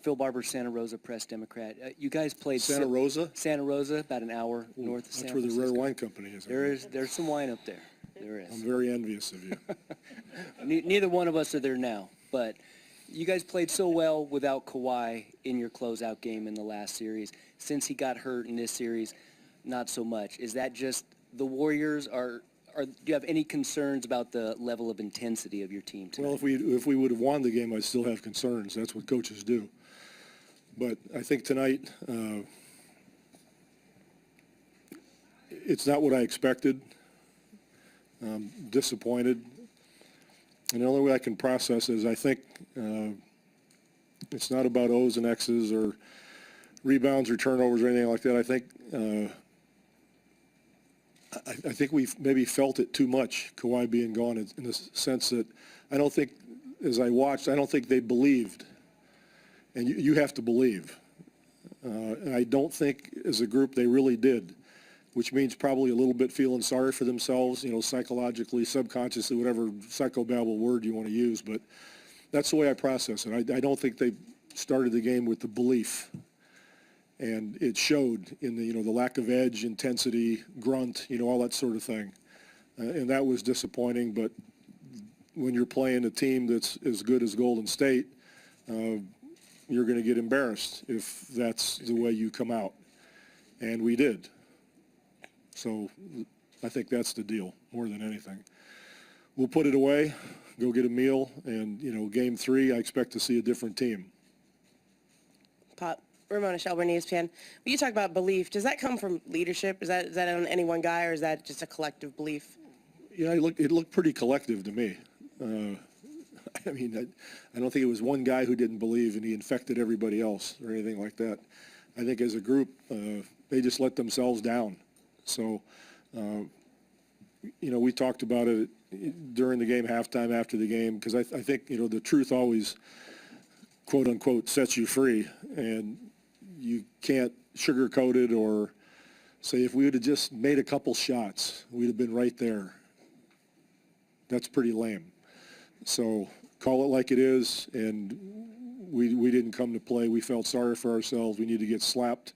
Phil Barber, Santa Rosa Press Democrat. You guys played Santa Rosa? Santa Rosa, about an hour north of San Francisco. That's where the Rare Wine Company is. There's some wine up there. There is. I'm very envious of you. Neither one of us are there now, but you guys played so well without Kawhi in your closeout game in the last series. Since he got hurt in this series, not so much. Is that just the Warriors do you have any concerns about the level of intensity of your team tonight? Well, if we would have won the game, I'd still have concerns. That's what coaches do. But I think tonight, it's not what I expected. I'm disappointed. And the only way I can process is I think it's not about O's and X's or rebounds or turnovers or anything like that. I think we've maybe felt it too much, Kawhi being gone, in the sense that I don't think, as I watched, I don't think they believed. And you have to believe. And I don't think as a group they really did, which means probably a little bit feeling sorry for themselves, psychologically, subconsciously, whatever psychobabble word you want to use. But that's the way I process it. I don't think they started the game with the belief. And it showed in the lack of edge, intensity, grunt, all that sort of thing. And that was disappointing. But when you're playing a team that's as good as Golden State, you're going to get embarrassed if that's the way you come out. And we did. So I think that's the deal more than anything. We'll put it away, go get a meal, and, game 3, I expect to see a different team. Pop. Ramona Shelburne, ESPN. When you talk about belief, does that come from leadership? Is that on any one guy, or is that just a collective belief? Yeah, it looked pretty collective to me. I don't think it was one guy who didn't believe and he infected everybody else or anything like that. I think as a group, they just let themselves down. So, we talked about it during the game, halftime, after the game, because I think, the truth always, quote unquote, sets you free. And you can't sugarcoat it or say, if we would have just made a couple shots, we'd have been right there. That's pretty lame. So call it like it is, and we didn't come to play. We felt sorry for ourselves. We need to get slapped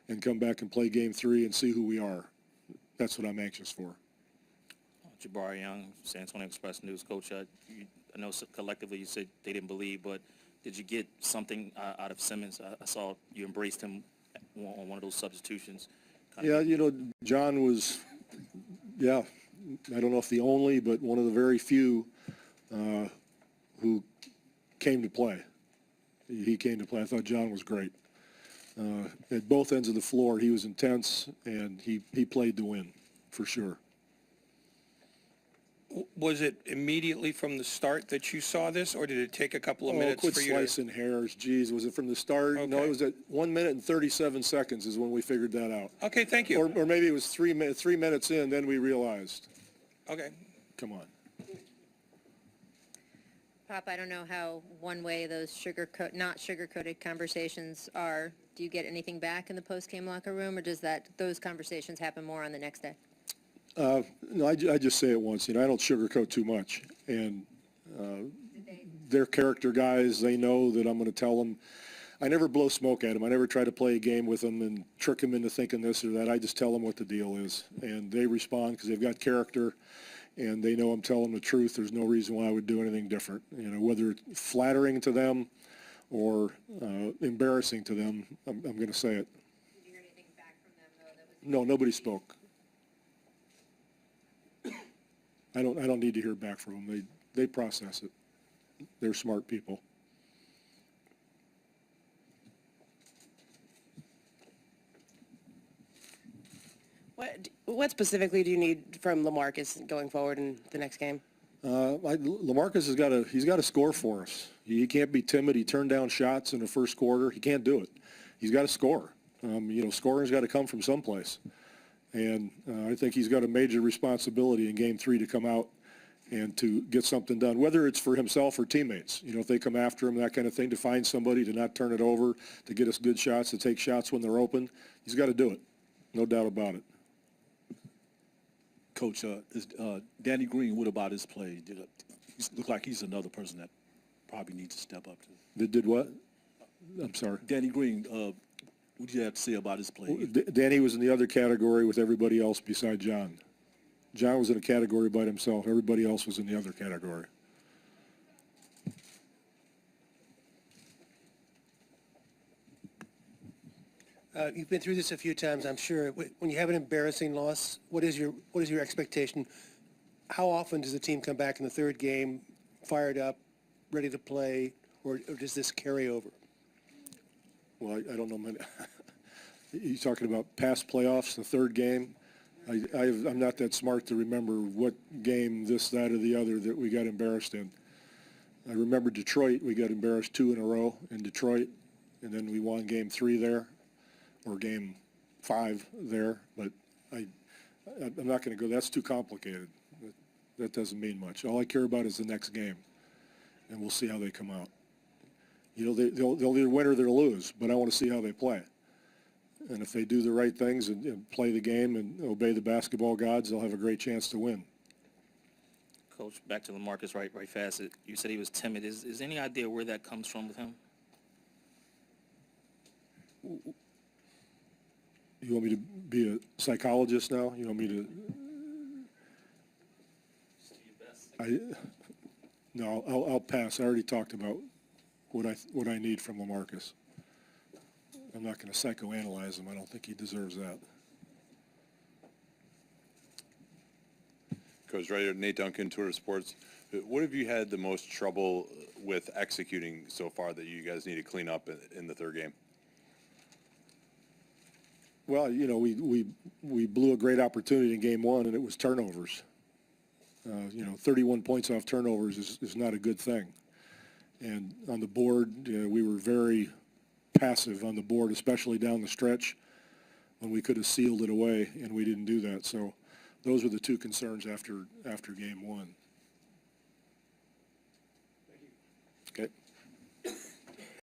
and come back and play game 3 and see who we are. That's what I'm anxious for. Jabari Young, San Antonio Express News. Coach, I know collectively you said they didn't believe, but did you get something out of Simmons? I saw you embraced him on one of those substitutions. Yeah, John was, I don't know if the only, but one of the very few who came to play. He came to play. I thought John was great. At both ends of the floor, he was intense, and he played to win, for sure. Was it immediately from the start that you saw this, or did it take a couple of minutes for you to... Quit slicing hairs. Geez, was it from the start? Okay. No, it was at 1 minute and 37 seconds is when we figured that out. Okay, thank you. Or maybe it was 3 minutes in, then we realized. Okay. Come on. Pop, I don't know how one way those not sugar-coated conversations are. Do you get anything back in the post-game locker room, or does those conversations happen more on the next day? No, I just say it once. I don't sugarcoat too much. And they're character guys. They know that I'm going to tell them. I never blow smoke at them. I never try to play a game with them and trick them into thinking this or that. I just tell them what the deal is. And they respond because they've got character, and they know I'm telling them the truth. There's no reason why I would do anything different. Whether it's flattering to them or embarrassing to them, I'm going to say it. Did you hear anything back from them, though? No, nobody spoke. I don't need to hear back from them. They process it. They're smart people. What specifically do you need from LaMarcus going forward in the next game? LaMarcus he's got to score for us. He can't be timid. He turned down shots in the first quarter. He can't do it. He's got to score. Scoring's got to come from someplace. And I think he's got a major responsibility in Game 3 to come out and to get something done, whether it's for himself or teammates. If they come after him, that kind of thing, to find somebody, to not turn it over, to get us good shots, to take shots when they're open. He's got to do it. No doubt about it. Coach, Danny Green, what about his play? He look like he's another person that probably needs to step up to. Did what? I'm sorry. Danny Green, what do you have to say about his play? Danny was in the other category with everybody else beside John. John was in a category by himself. Everybody else was in the other category. You've been through this a few times, I'm sure. When you have an embarrassing loss, what is your expectation? How often does the team come back in the third game, fired up, ready to play, or does this carry over? Well, I don't know. You talking about past playoffs, the third game? I'm not that smart to remember what game, this, that, or the other that we got embarrassed in. I remember Detroit. We got embarrassed 2 in a row in Detroit, and then we won game 3 there, or game 5 there. But I'm not going to go. That's too complicated. That doesn't mean much. All I care about is the next game, and we'll see how they come out. You know, they'll either win or they'll lose, but I want to see how they play. And if they do the right things and play the game and obey the basketball gods, they'll have a great chance to win. Coach, back to LaMarcus right fast. You said he was timid. Is any idea where that comes from with him? You want me to be a psychologist now? You want me to? No, I'll pass. I already talked about what I need from LaMarcus. I'm not going to psychoanalyze him. I don't think he deserves that. Coach Ryder, Nate Duncan, Twitter Sports. What have you had the most trouble with executing so far that you guys need to clean up in the third game? Well, you know, we blew a great opportunity in game 1, and it was turnovers. 31 points off turnovers is not a good thing. And on the board, we were very passive on the board, especially down the stretch when we could have sealed it away, and we didn't do that. So those were the 2 concerns after game 1. Thank you. Okay.